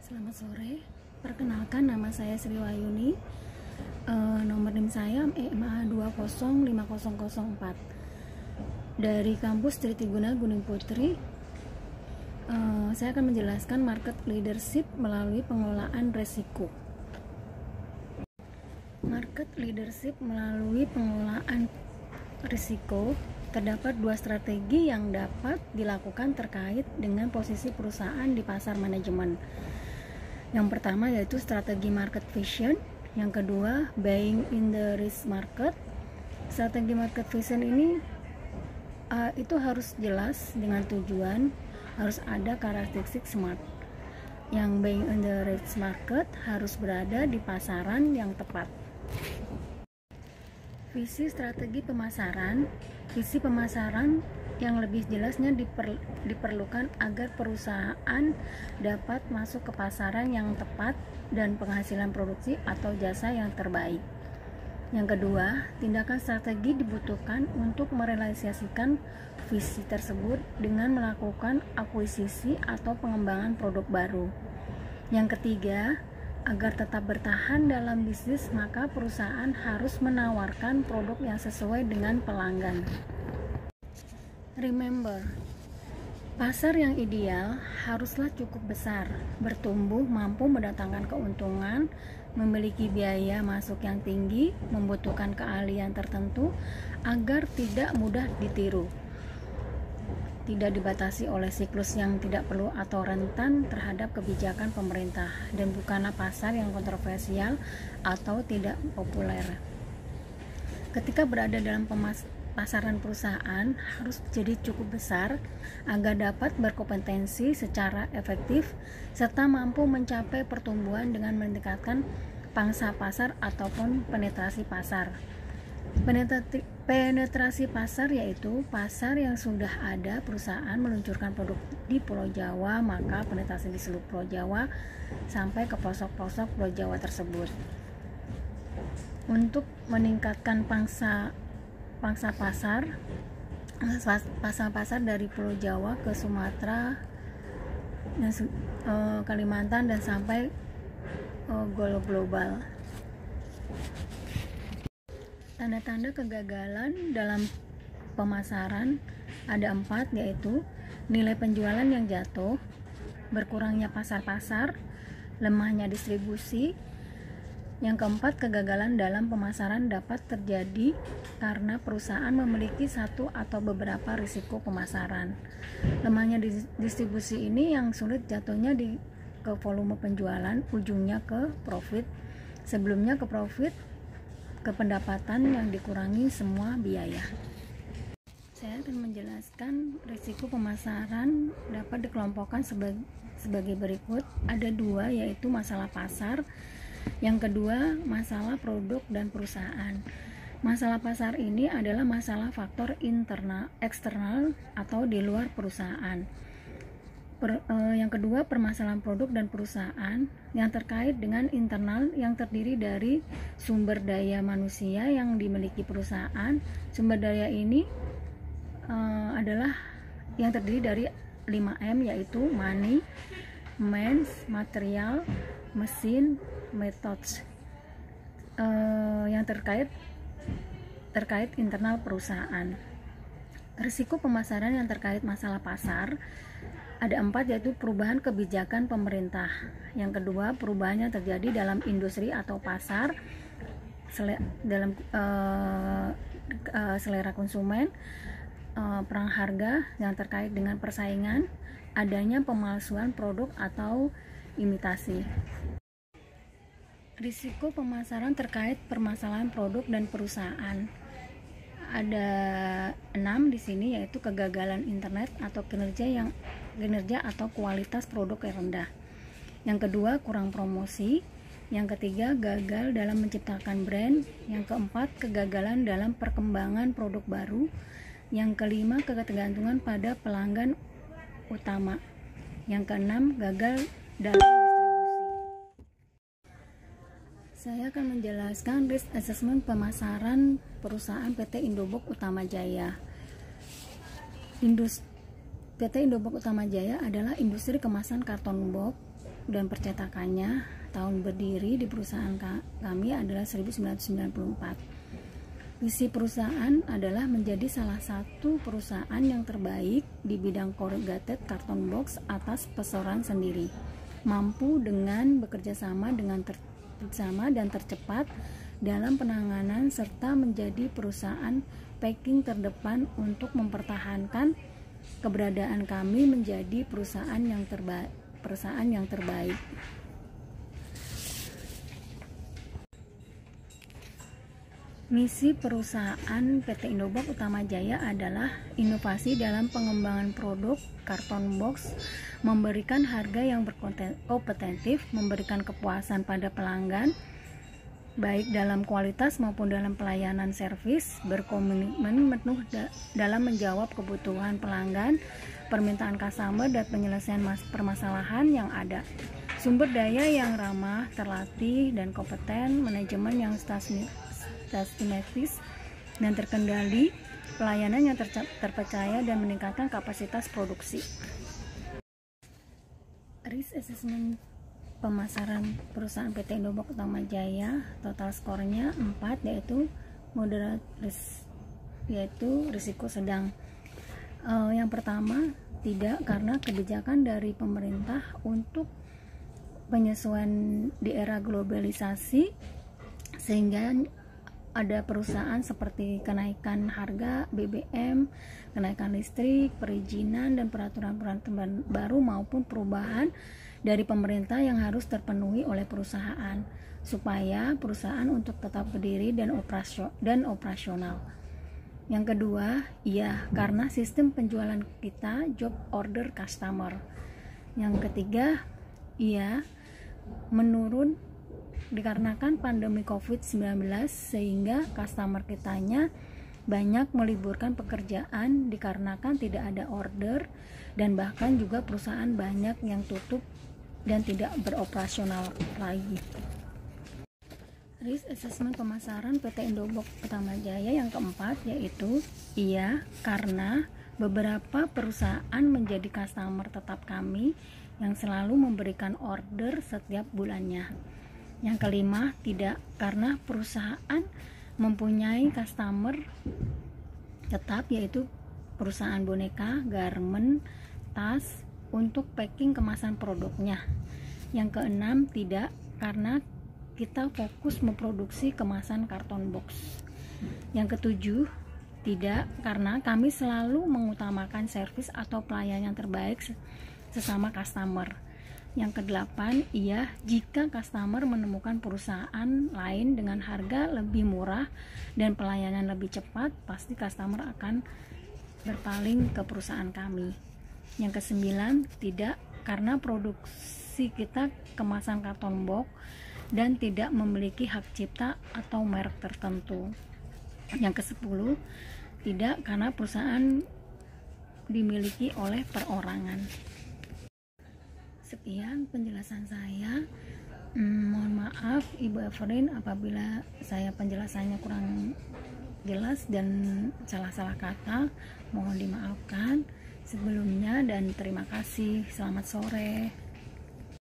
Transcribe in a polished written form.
Selamat sore, perkenalkan nama saya Sri Wayuni, nomor NIM saya EMA205004 dari kampus Tritiguna Gunung Putri. Saya akan menjelaskan market leadership melalui pengelolaan risiko. Market leadership melalui pengelolaan risiko terdapat dua strategi yang dapat dilakukan terkait dengan posisi perusahaan di pasar manajemen. Yang pertama yaitu strategi market vision, yang kedua buying in the risk market. Strategi market vision ini itu harus jelas dengan tujuan, harus ada karakteristik SMART. Yang buying in the risk market harus berada di pasaran yang tepat. Visi strategi pemasaran. Visi pemasaran yang lebih jelasnya diperlukan agar perusahaan dapat masuk ke pasaran yang tepat dan penghasilan produksi atau jasa yang terbaik. Yang kedua, tindakan strategi dibutuhkan untuk merealisasikan visi tersebut dengan melakukan akuisisi atau pengembangan produk baru. Yang ketiga, agar tetap bertahan dalam bisnis, maka perusahaan harus menawarkan produk yang sesuai dengan pelanggan. Remember, pasar yang ideal haruslah cukup besar, bertumbuh, mampu mendatangkan keuntungan, memiliki biaya masuk yang tinggi, membutuhkan keahlian tertentu agar tidak mudah ditiru, tidak dibatasi oleh siklus yang tidak perlu atau rentan terhadap kebijakan pemerintah, dan bukanlah pasar yang kontroversial atau tidak populer. Ketika berada dalam pasaran, perusahaan harus jadi cukup besar agar dapat berkompetensi secara efektif serta mampu mencapai pertumbuhan dengan meningkatkan pangsa pasar ataupun penetrasi pasar. Penetrasi pasar yaitu pasar yang sudah ada perusahaan meluncurkan produk di Pulau Jawa, maka penetrasi di seluruh Pulau Jawa sampai ke pelosok-pelosok Pulau Jawa tersebut. Untuk meningkatkan pangsa pasar dari Pulau Jawa ke Sumatera dan Kalimantan dan sampai global. Tanda-tanda kegagalan dalam pemasaran ada 4, yaitu nilai penjualan yang jatuh, berkurangnya pasar, lemahnya distribusi. Yang keempat, kegagalan dalam pemasaran dapat terjadi karena perusahaan memiliki satu atau beberapa risiko pemasaran. Lemahnya distribusi ini yang sulit jatuhnya ke volume penjualan, ujungnya ke profit. Sebelumnya ke profit, ke pendapatan yang dikurangi semua biaya. Saya akan menjelaskan risiko pemasaran dapat dikelompokkan sebagai berikut. Ada 2, yaitu masalah pasar. Yang kedua, masalah produk dan perusahaan. Masalah pasar ini adalah masalah faktor eksternal atau di luar perusahaan. Yang kedua, permasalahan produk dan perusahaan yang terkait dengan internal yang terdiri dari sumber daya manusia yang dimiliki perusahaan. Sumber daya ini adalah yang terdiri dari 5M, yaitu money, means, material, mesin, methods. Yang terkait internal perusahaan. Risiko pemasaran yang terkait masalah pasar ada 4, yaitu perubahan kebijakan pemerintah. Yang kedua, perubahan yang terjadi dalam industri atau pasar, dalam selera konsumen, perang harga yang terkait dengan persaingan, adanya pemalsuan produk atau imitasi. Risiko pemasaran terkait permasalahan produk dan perusahaan ada 6 di sini, yaitu kegagalan internet atau kinerja atau kualitas produk yang rendah. Yang kedua, kurang promosi. Yang ketiga, gagal dalam menciptakan brand. Yang keempat, kegagalan dalam perkembangan produk baru. Yang kelima, ketergantungan pada pelanggan utama. Yang keenam, gagal dalam distribusi. Saya akan menjelaskan risk assessment pemasaran perusahaan PT Indobook Utama Jaya. PT Indobook Utama Jaya adalah industri kemasan karton box dan percetakannya. Tahun berdiri di perusahaan kami adalah 1994. Visi perusahaan adalah menjadi salah satu perusahaan yang terbaik di bidang corrugated carton box atas pesoran sendiri, mampu dengan bekerja sama dan tercepat dalam penanganan serta menjadi perusahaan packing terdepan untuk mempertahankan keberadaan kami menjadi perusahaan yang terbaik. Misi perusahaan PT Indobox Utama Jaya adalah inovasi dalam pengembangan produk karton box, memberikan harga yang berkompetitif, memberikan kepuasan pada pelanggan, baik dalam kualitas maupun dalam pelayanan servis, berkomitmen penuh dalam menjawab kebutuhan pelanggan, permintaan customer, dan penyelesaian permasalahan yang ada. Sumber daya yang ramah, terlatih, dan kompeten, manajemen yang sistematis dan terkendali, pelayanan yang terpercaya, dan meningkatkan kapasitas produksi. Risk assessment pemasaran perusahaan PT Indobox Utama Jaya, total skornya 4, yaitu moderate risk, yaitu risiko sedang. Yang pertama, tidak, karena kebijakan dari pemerintah untuk penyesuaian di era globalisasi, sehingga ada perusahaan seperti kenaikan harga BBM, kenaikan listrik, perizinan, dan peraturan-peraturan baru maupun perubahan dari pemerintah yang harus terpenuhi oleh perusahaan supaya perusahaan untuk tetap berdiri dan operasional. Yang kedua, karena sistem penjualan kita job order customer. Yang ketiga, menurun dikarenakan pandemi COVID-19, sehingga customer kitanya banyak meliburkan pekerjaan dikarenakan tidak ada order, dan bahkan juga perusahaan banyak yang tutup dan tidak beroperasional lagi. Risk assessment pemasaran PT Indobox Utama Jaya yang keempat, yaitu karena beberapa perusahaan menjadi customer tetap kami yang selalu memberikan order setiap bulannya. Yang kelima, tidak, karena perusahaan mempunyai customer tetap, yaitu perusahaan boneka, garment, tas untuk packing kemasan produknya. Yang keenam, tidak, karena kita fokus memproduksi kemasan karton box. Yang ketujuh, tidak, karena kami selalu mengutamakan servis atau pelayanan terbaik sesama customer. Yang kedelapan, jika customer menemukan perusahaan lain dengan harga lebih murah dan pelayanan lebih cepat, pasti customer akan berpaling ke perusahaan kami. Yang kesembilan, tidak, karena produksi kita kemasan karton box dan tidak memiliki hak cipta atau merek tertentu. Yang kesepuluh, tidak, karena perusahaan dimiliki oleh perorangan. Sekian penjelasan saya. Mohon maaf Ibu Everin apabila saya penjelasannya kurang jelas dan salah-salah kata, mohon dimaafkan sebelumnya, dan terima kasih. Selamat sore.